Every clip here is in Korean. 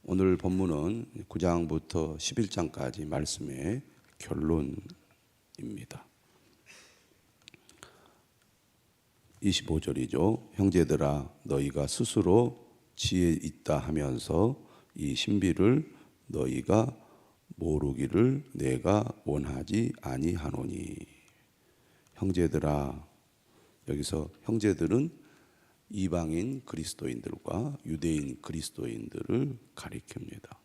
오늘 본문은 9장부터 11장까지 말씀의 결론입니다. 25절이죠. 형제들아 너희가 스스로 지혜 있다 하면서 이 신비를 너희가 모르기를 내가 원하지 아니하노니. 형제들아, 여기서 형제들은 이방인 그리스도인들과 유대인 그리스도인들을 가리킵니다.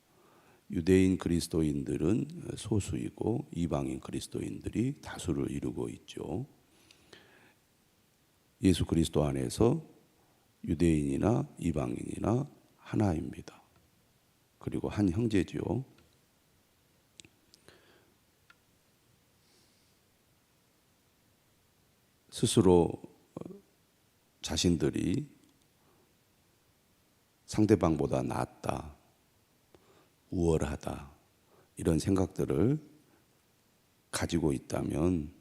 유대인 그리스도인들은 소수이고 이방인 그리스도인들이 다수를 이루고 있죠. 예수 그리스도 안에서 유대인이나 이방인이나 하나입니다. 그리고 한 형제지요. 스스로 자신들이 상대방보다 낫다, 우월하다 이런 생각들을 가지고 있다면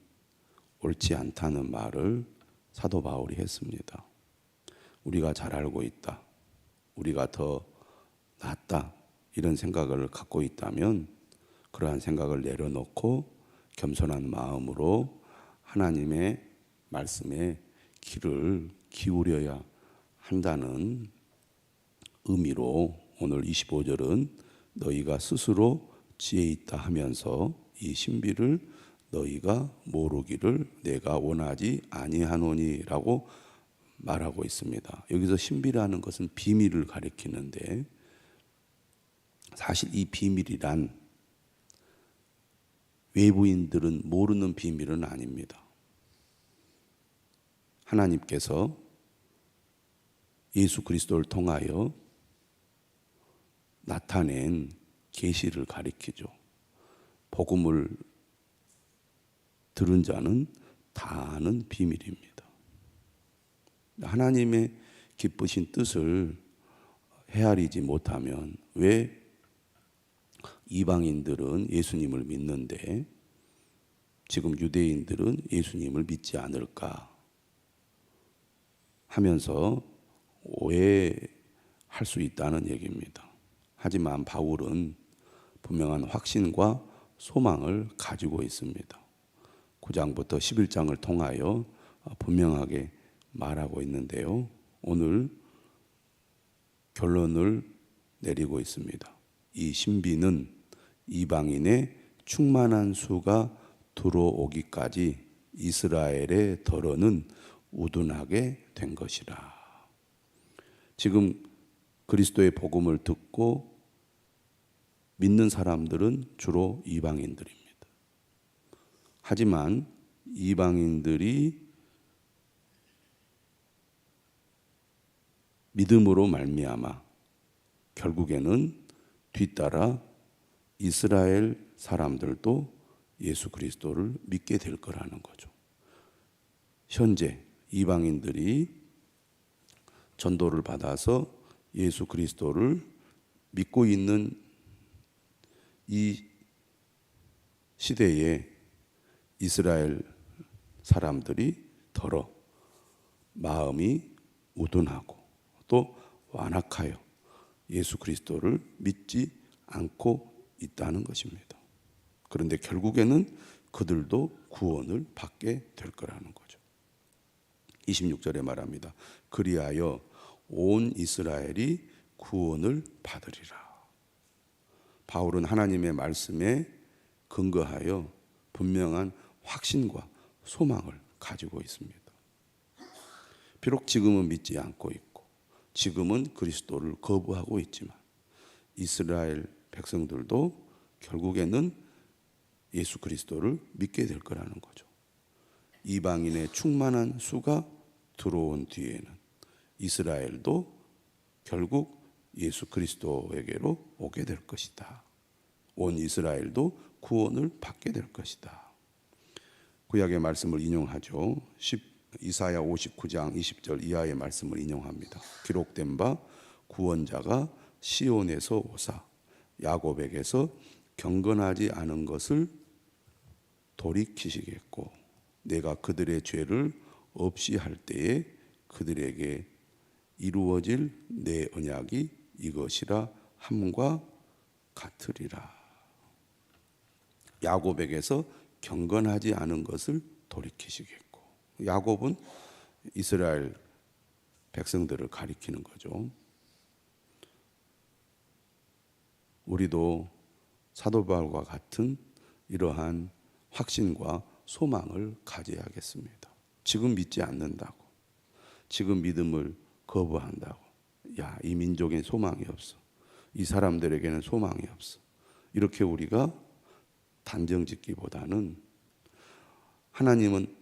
옳지 않다는 말을 사도 바울이 했습니다. 우리가 잘 알고 있다, 우리가 더 낫다 이런 생각을 갖고 있다면 그러한 생각을 내려놓고 겸손한 마음으로 하나님의 말씀에 귀를 기울여야 한다는 의미로 오늘 25절은 너희가 스스로 지혜 있다 하면서 이 신비를 너희가 모르기를 내가 원하지 아니하노니라고 말하고 있습니다. 여기서 신비라는 것은 비밀을 가리키는데 사실 이 비밀이란 외부인들은 모르는 비밀은 아닙니다. 하나님께서 예수 그리스도를 통하여 나타낸 계시를 가리키죠. 복음을 들은 자는 다 아는 비밀입니다. 하나님의 기쁘신 뜻을 헤아리지 못하면 왜 이방인들은 예수님을 믿는데 지금 유대인들은 예수님을 믿지 않을까 하면서 오해할 수 있다는 얘기입니다. 하지만 바울은 분명한 확신과 소망을 가지고 있습니다. 9장부터 11장을 통하여 분명하게 말하고 있는데요. 오늘 결론을 내리고 있습니다. 이 신비는 이방인의 충만한 수가 들어오기까지 이스라엘의 덜어는 우둔하게 된 것이라. 지금 그리스도의 복음을 듣고 믿는 사람들은 주로 이방인들입니다. 하지만 이방인들이 믿음으로 말미암아 결국에는 뒤따라 이스라엘 사람들도 예수 그리스도를 믿게 될 거라는 거죠. 현재 이방인들이 전도를 받아서 예수 그리스도를 믿고 있는 이 시대에 이스라엘 사람들이 더러 마음이 우둔하고 또 완악하여 예수 그리스도를 믿지 않고 있다는 것입니다. 그런데 결국에는 그들도 구원을 받게 될 거라는 거죠. 26절에 말합니다. 그리하여 온 이스라엘이 구원을 받으리라. 바울은 하나님의 말씀에 근거하여 분명한 확신과 소망을 가지고 있습니다. 비록 지금은 믿지 않고 있고 지금은 그리스도를 거부하고 있지만 이스라엘 백성들도 결국에는 예수 그리스도를 믿게 될 거라는 거죠. 이방인의 충만한 수가 들어온 뒤에는 이스라엘도 결국 예수 그리스도에게로 오게 될 것이다. 온 이스라엘도 구원을 받게 될 것이다. 구약의 말씀을 인용하죠. 이사야 59장 20절 이하의 말씀을 인용합니다. 기록된 바 구원자가 시온에서 오사 야곱에게서 경건하지 않은 것을 돌이키시겠고 내가 그들의 죄를 없이 할 때에 그들에게 이루어질 내 언약이 이것이라 함과 같으리라. 야곱에게서 경건하지 않은 것을 돌이키시겠고, 야곱은 이스라엘 백성들을 가리키는 거죠. 우리도 사도 바울과 같은 이러한 확신과 소망을 가져야겠습니다. 지금 믿지 않는다고, 지금 믿음을 거부한다고, 야, 이 민족엔 소망이 없어, 이 사람들에게는 소망이 없어, 이렇게 우리가 단정 짓기보다는 하나님은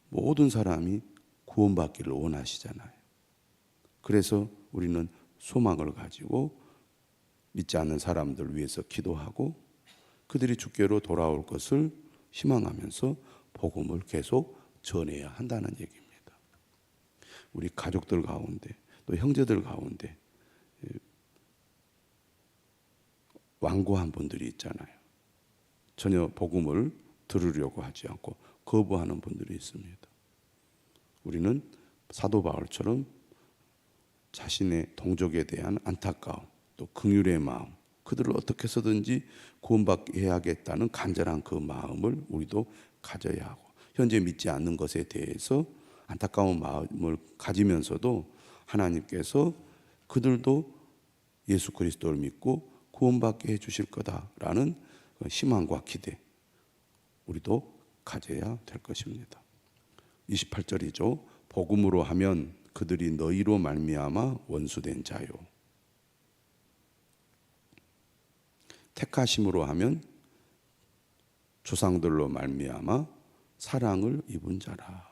모든 사람이 구원받기를 원하시잖아요. 그래서 우리는 소망을 가지고 믿지 않는 사람들 위해서 기도하고 그들이 주께로 돌아올 것을 희망하면서 복음을 계속 전해야 한다는 얘기입니다. 우리 가족들 가운데 또 형제들 가운데 완고한 분들이 있잖아요. 전혀 복음을 들으려고 하지 않고 거부하는 분들이 있습니다. 우리는 사도 바울처럼 자신의 동족에 대한 안타까움, 또 긍휼의 마음, 그들을 어떻게 해서든지 구원받게 해야겠다는 간절한 그 마음을 우리도 가져야 하고, 현재 믿지 않는 것에 대해서 안타까운 마음을 가지면서도 하나님께서 그들도 예수 그리스도를 믿고 구원받게 해주실 거다라는 희망과 기대, 우리도 가져야 될 것입니다. 28절이죠. 복음으로 하면 그들이 너희로 말미암아 원수된 자요, 택하심으로 하면 조상들로 말미암아 사랑을 입은 자라.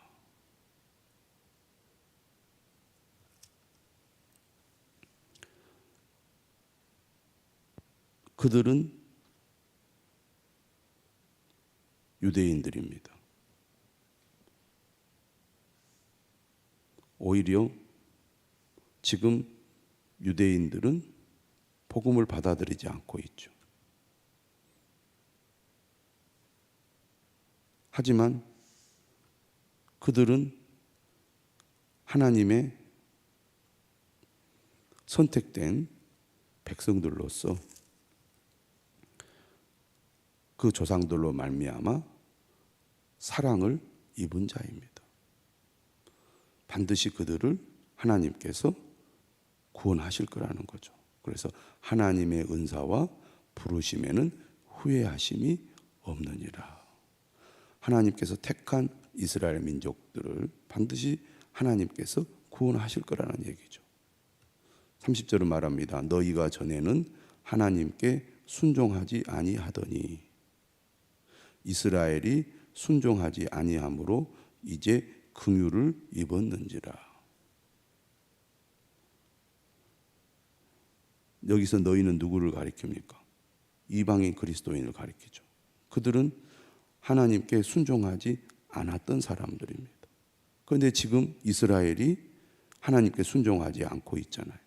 그들은 유대인들입니다. 오히려 지금 유대인들은 복음을 받아들이지 않고 있죠. 하지만 그들은 하나님의 선택된 백성들로서 그 조상들로 말미암아 사랑을 입은 자입니다. 반드시 그들을 하나님께서 구원하실 거라는 거죠. 그래서 하나님의 은사와 부르심에는 후회하심이 없느니라. 하나님께서 택한 이스라엘 민족들을 반드시 하나님께서 구원하실 거라는 얘기죠. 30절은 말합니다. 너희가 전에는 하나님께 순종하지 아니하더니 이스라엘이 순종하지 아니함으로 이제 긍휼을 입었는지라. 여기서 너희는 누구를 가리킵니까? 이방인 그리스도인을 가리키죠. 그들은 하나님께 순종하지 않았던 사람들입니다. 그런데 지금 이스라엘이 하나님께 순종하지 않고 있잖아요.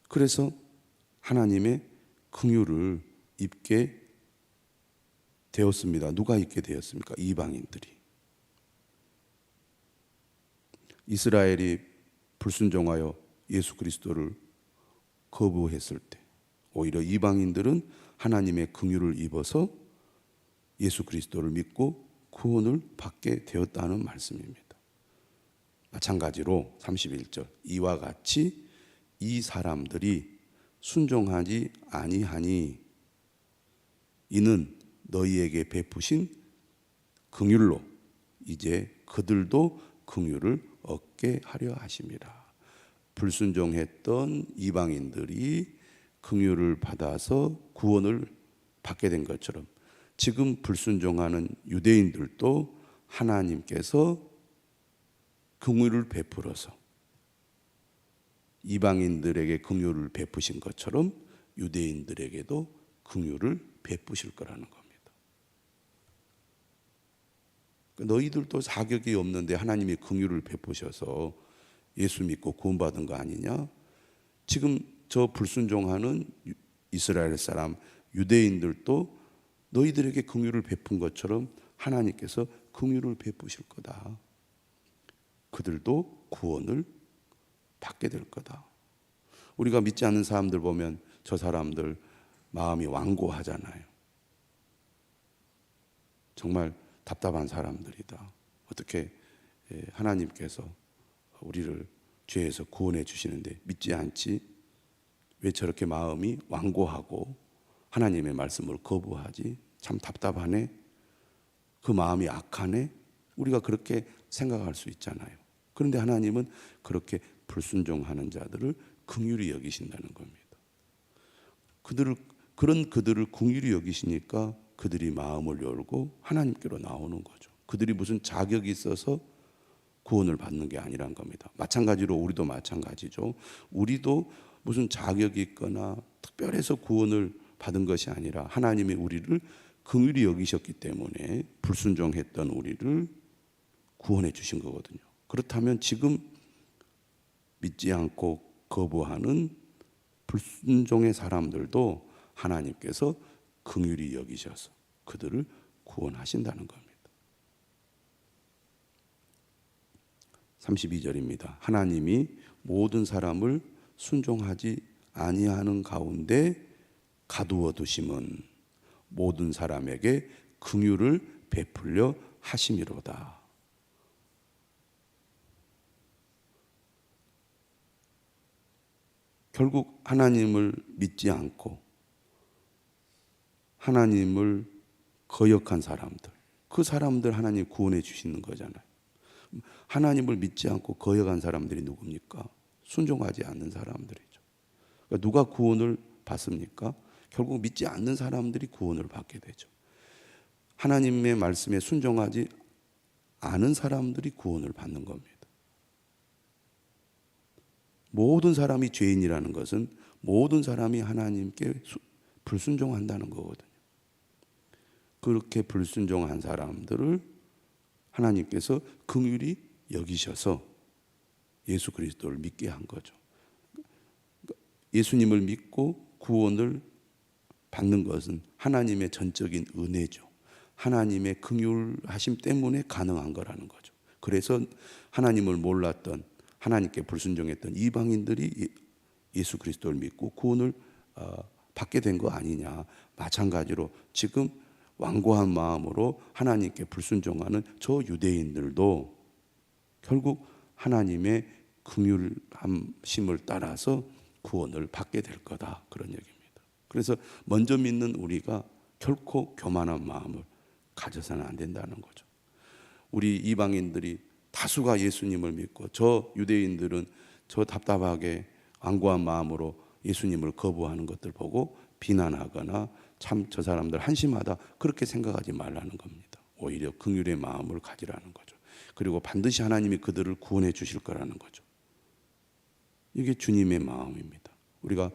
그래서 하나님의 긍휼을 입게 되었습니다. 누가 입게 되었습니까? 이방인들이. 이스라엘이 불순종하여 예수 그리스도를 거부했을 때 오히려 이방인들은 하나님의 긍휼을 입어서 예수 그리스도를 믿고 구원을 받게 되었다는 말씀입니다. 마찬가지로 31절 이와 같이 이 사람들이 순종하지 아니하니 이는 너희에게 베푸신 긍휼로 이제 그들도 긍휼을 얻게 하려 하심이라. 불순종했던 이방인들이 긍휼을 받아서 구원을 받게 된 것처럼 지금 불순종하는 유대인들도 하나님께서 긍휼을 베풀어서 이방인들에게 긍휼을 베푸신 것처럼 유대인들에게도 긍휼을 베푸실 거라는 겁니다. 너희들도 자격이 없는데 하나님이 긍휼을 베푸셔서 예수 믿고 구원받은 거 아니냐? 지금 저 불순종하는 이스라엘 사람 유대인들도 너희들에게 긍휼을 베푼 것처럼 하나님께서 긍휼을 베푸실 거다. 그들도 구원을 받게 될 거다. 우리가 믿지 않는 사람들 보면 저 사람들 마음이 완고하잖아요. 정말 답답한 사람들이다. 어떻게 하나님께서 우리를 죄에서 구원해 주시는데 믿지 않지? 왜 저렇게 마음이 완고하고 하나님의 말씀을 거부하지? 참 답답하네. 그 마음이 악하네. 우리가 그렇게 생각할 수 있잖아요. 그런데 하나님은 그렇게 불순종하는 자들을 긍휼히 여기신다는 겁니다. 그들을 긍휼히 여기시니까 그들이 마음을 열고 하나님께로 나오는 거죠. 그들이 무슨 자격이 있어서 구원을 받는 게 아니란 겁니다. 마찬가지로 우리도 마찬가지죠. 우리도 무슨 자격이 있거나 특별해서 구원을 받은 것이 아니라 하나님이 우리를 긍휼히 여기셨기 때문에 불순종했던 우리를 구원해 주신 거거든요. 그렇다면 지금 믿지 않고 거부하는 불순종의 사람들도 하나님께서 긍휼히 여기셔서 그들을 구원하신다는 겁니다. 32절입니다. 하나님이 모든 사람을 순종하지 아니하는 가운데 가두어 두심은 모든 사람에게 긍휼을 베풀려 하심이로다. 결국 하나님을 믿지 않고 하나님을 거역한 사람들, 그 사람들 하나님 구원해 주시는 거잖아요. 하나님을 믿지 않고 거역한 사람들이 누굽니까? 순종하지 않는 사람들이죠. 그러니까 누가 구원을 받습니까? 결국 믿지 않는 사람들이 구원을 받게 되죠. 하나님의 말씀에 순종하지 않은 사람들이 구원을 받는 겁니다. 모든 사람이 죄인이라는 것은 모든 사람이 하나님께 불순종한다는 거거든요. 그렇게 불순종한 사람들을 하나님께서 긍휼히 여기셔서 예수 그리스도를 믿게 한 거죠. 예수님을 믿고 구원을 받는 것은 하나님의 전적인 은혜죠. 하나님의 긍휼하심 때문에 가능한 거라는 거죠. 그래서 하나님을 몰랐던, 하나님께 불순종했던 이방인들이 예수 그리스도를 믿고 구원을 받게 된 거 아니냐. 마찬가지로 지금 완고한 마음으로 하나님께 불순종하는 저 유대인들도 결국 하나님의 긍휼하심을 따라서 구원을 받게 될 거다. 그런 얘기입니다. 그래서 먼저 믿는 우리가 결코 교만한 마음을 가져서는 안 된다는 거죠. 우리 이방인들이 다수가 예수님을 믿고 저 유대인들은 저 답답하게 완고한 마음으로 예수님을 거부하는 것들 보고 비난하거나 참 저 사람들 한심하다 그렇게 생각하지 말라는 겁니다. 오히려 긍휼의 마음을 가지라는 거죠. 그리고 반드시 하나님이 그들을 구원해 주실 거라는 거죠. 이게 주님의 마음입니다. 우리가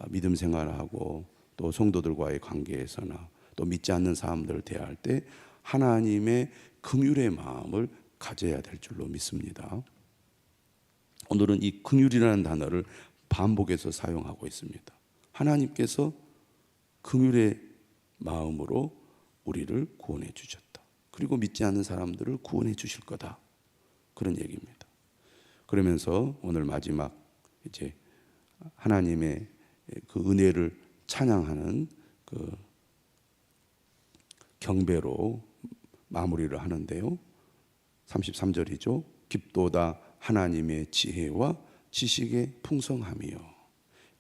믿음 생활하고 또 성도들과의 관계에서나 또 믿지 않는 사람들을 대할 때 하나님의 긍휼의 마음을 가져야 될 줄로 믿습니다. 오늘은 이 긍휼이라는 단어를 반복해서 사용하고 있습니다. 하나님께서 긍휼의 마음으로 우리를 구원해 주셨다. 그리고 믿지 않는 사람들을 구원해 주실 거다. 그런 얘기입니다. 그러면서 오늘 마지막 이제 하나님의 그 은혜를 찬양하는 그 경배로 마무리를 하는데요. 33절이죠. 깊도다 하나님의 지혜와 지식의 풍성함이요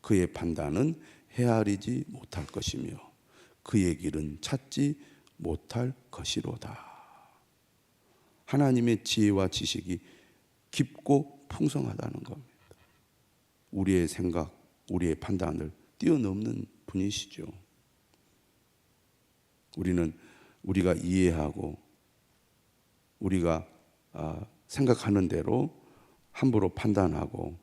그의 판단은 헤아리지 못할 것이며 그의 길은 찾지 못할 것이로다. 하나님의 지혜와 지식이 깊고 풍성하다는 겁니다. 우리의 생각, 우리의 판단을 뛰어넘는 분이시죠. 우리가 이해하고 우리가 생각하는 대로 함부로 판단하고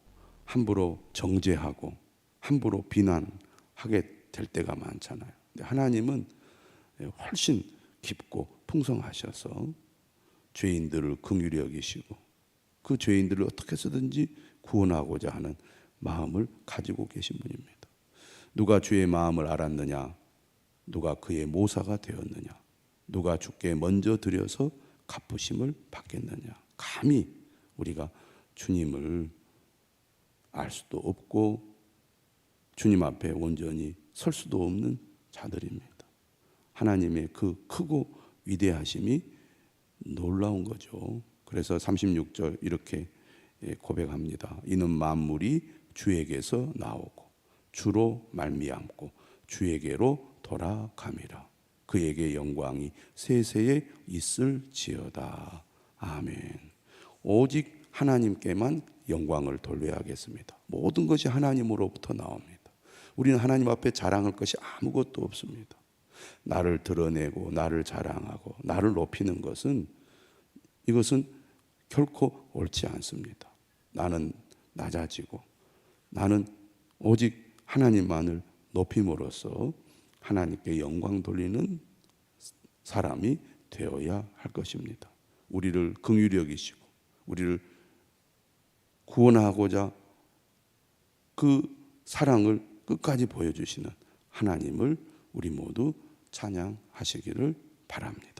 함부로 정죄하고 함부로 비난하게 될 때가 많잖아요. 근데 하나님은 훨씬 깊고 풍성하셔서 죄인들을 긍휼히 여기시고 그 죄인들을 어떻게 해서든지 구원하고자 하는 마음을 가지고 계신 분입니다. 누가 주의 마음을 알았느냐? 누가 그의 모사가 되었느냐? 누가 주께 먼저 드려서 갚으심을 받겠느냐. 감히 우리가 주님을 알 수도 없고 주님 앞에 온전히 설 수도 없는 자들입니다. 하나님의 그 크고 위대하심이 놀라운 거죠. 그래서 36절 이렇게 고백합니다. 이는 만물이 주에게서 나오고 주로 말미암고 주에게로 돌아감이라. 그에게 영광이 세세에 있을지어다. 아멘. 오직 하나님께만 영광을 돌려야겠습니다. 모든 것이 하나님으로부터 나옵니다. 우리는 하나님 앞에 자랑할 것이 아무것도 없습니다. 나를 드러내고 나를 자랑하고 나를 높이는 것은 이것은 결코 옳지 않습니다. 나는 낮아지고 나는 오직 하나님만을 높임으로써 하나님께 영광 돌리는 사람이 되어야 할 것입니다. 우리를 긍휼히 여기시고 우리를 구원하고자 그 사랑을 끝까지 보여주시는 하나님을 우리 모두 찬양하시기를 바랍니다.